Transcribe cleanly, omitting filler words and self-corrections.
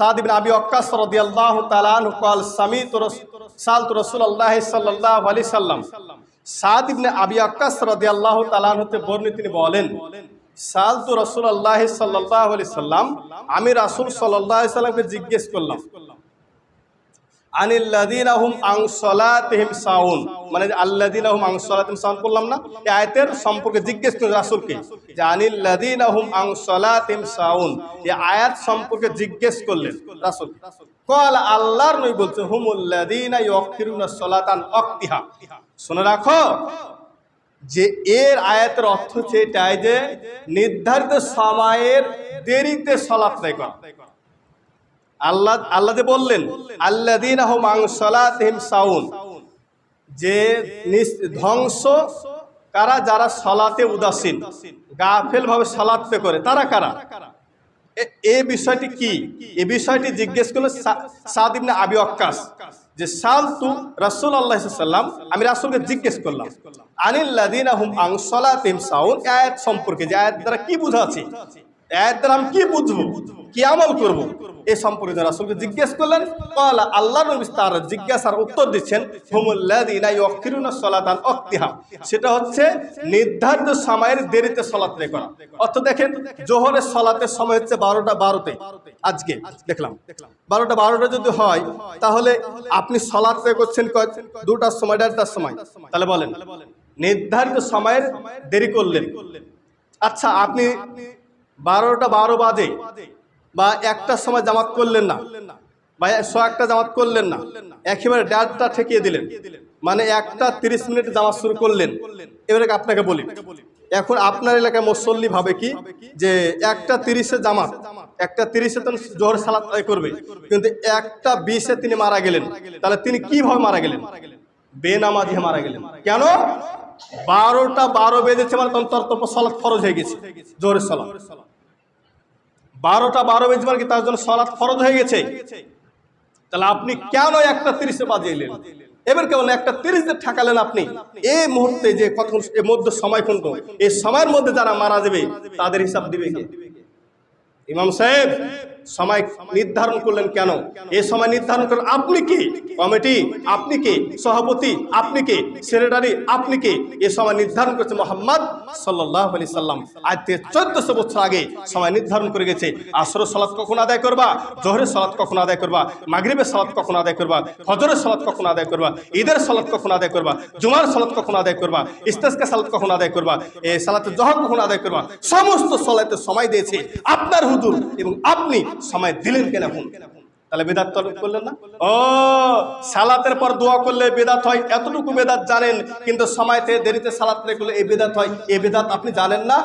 সাদ ইবনে আবি ওয়াক্কাস রাদিয়াল্লাহু তাআলা আনহু قال سألت رسول الله صلى الله عليه وسلم। সাদ ইবনে আবি ওয়াক্কাস রাদিয়াল্লাহু তাআলা আনহু তে বর্ণিত তিনি বলেন, সালতু রাসূলুল্লাহ সাল্লাল্লাহু আলাইহি সাল্লাম, আমি রাসূল সাল্লাল্লাহু আলাইহি সাল্লামকে জিজ্ঞেস করলাম, আনিল্লাযীনা হুম আন সালাতিহিম সাউন, মানে আল্লাযীনা হুম আন সালাতিহিম সাউন বললাম না, এই আয়াতের সম্পর্কে জিজ্ঞেস করলেন রাসূলকে যে আনিল্লাযীনা হুম আন সালাতিহিম সাউন, এই আয়াত সম্পর্কে জিজ্ঞেস করলেন রাসূল। ক্বাল, আল্লাহর নবী বলছে, হুমুল্লাযীনা ইউখিরুনা সালাতান ওয়াক্তিহা। শুনে রাখো যে এর আয়াতের অর্থ হচ্ছে এটাই যে নির্ধারিত সময়ের দেরিতে সালাত আদায় করা। আল্লাহ যে বললেন আল্লাযীনা হুম আন সালাতিহিম সাউন, যে ধ্বংস কারা, যারা সালাতে উদাসীন, গাফেল ভাবে সালাত করে, তারা কারা? এই বিষয়টি কি? এই বিষয়টি জিজ্ঞেস করলো সাদ ইবনে আবি ওয়াক্কাস, যে সালতু রাসূলুল্লাহ সাল্লাল্লাহু আলাইহি ওয়াসাল্লাম, আমি রাসূলকে জিজ্ঞেস করলাম আনিল্লাযীনা হুম আন সালাতিহিম সাউন, আয়াত সম্পর্কে, যে আয়াত দ্বারা কি বোঝাচ্ছে, আয়াত দ্বারা আমি কি বুঝবো, কি আমল করব, এই সম্পর্কে রাসূলকে জিজ্ঞেস করলেন। ক্বালা, আল্লাহর নবী তার জিজ্ঞাসার উত্তর দিচ্ছেন, হুমুল্লাযীনা ইউখিরুনা সালাতান ওয়াক্তিহা, সেটা হচ্ছে নির্ধারিত সময়ের দেরিতে সালাত আদায় করা। অর্থ দেখেন, জোহরের সালাতের সময় হচ্ছে 12টা 12তে, আজকে দেখলাম 12টা 12টা যদি হয়, তাহলে আপনি সালাত আদায় করছেন 2টার সময় 1:30টার সময়, তাহলে বলেন নির্ধারিত সময়ের দেরি করলেন। আচ্ছা, আপনি 12টা 12 বাজে বা 1টার সময় জামাত করলেন না, বা 100টা জামাত করলেন না, একেবারে 1:30টা ঠেকিয়ে দিলেন, মানে 1:30 মিনিটে জামাত শুরু করলেন। এবারে আপনাকে বলি, এখন আপনার এলাকায় মুসল্লি ভাবে কি যে 1:30-এ জামাত, 1:30-এ তো জোহর সালাত আদায় করবে, কিন্তু 1:20-এ তিনি মারা গেলেন, তাহলে তিনি কিভাবে মারা গেলেন? বেনামাজি মারা গেলেন। কেন? 12টা 12 বেজেছে, মানে তখন সালাত ফরজ হয়ে গেছে, জোহরের সালাত 12টা 12 বেজে মানে কি তার জন্য সালাত ফরজ হয়ে গেছে। তাহলে আপনি কেন 1:30-এ বাজিয়েলেন? এবার কেমন 1:30-এ ঠেকালেন আপনি? এই মুহূর্তে যে কতক্ষণ এর মধ্যে সময় কোনটা, এই সময়ের মধ্যে যারা মারা যাবে তাদের হিসাব দিবে কে? ইমাম সাহেব সময় নির্ধারণ করলেন কেন? এই সময় নির্ধারণ করেন আপনি কি? কমিটি আপনি কি? সভাপতি আপনি কি? সেক্রেটারি আপনি কি? এই সময় নির্ধারণ করেছে মুহাম্মদ সাল্লাল্লাহু আলাইহি সাল্লাম। আজ থেকে 1400 বছর আগে সময় নির্ধারণ করে গেছে। আসরের সালাত কখন আদায় করবা, জোহরের সালাত কখন আদায় করবা, মাগরিবের সালাত কখন আদায় করবা, ফজরের সালাত কখন আদায় করবা, ঈদের সালাত কখন আদায় করবা, জুমার সালাত কখন আদায় করবা, ইস্তেসকা সালাত কখন আদায় করবা, এই সালাতে জোহর কখন আদায় করবা, সমস্ত সালাতে সময় দিয়েছে আপনার হুজুর, এবং আপনি সময় দিলেন কেন? এখন তাহলে বেদাত করলেন না? ও, সালাতের পর দোয়া করলে বেদাত হয়, এতটুকু বেদাত জানেন, কিন্তু সময়তে দেরিতে সালাত করলে এই বেদাত হয়, এই বেদাত আপনি জানেন না।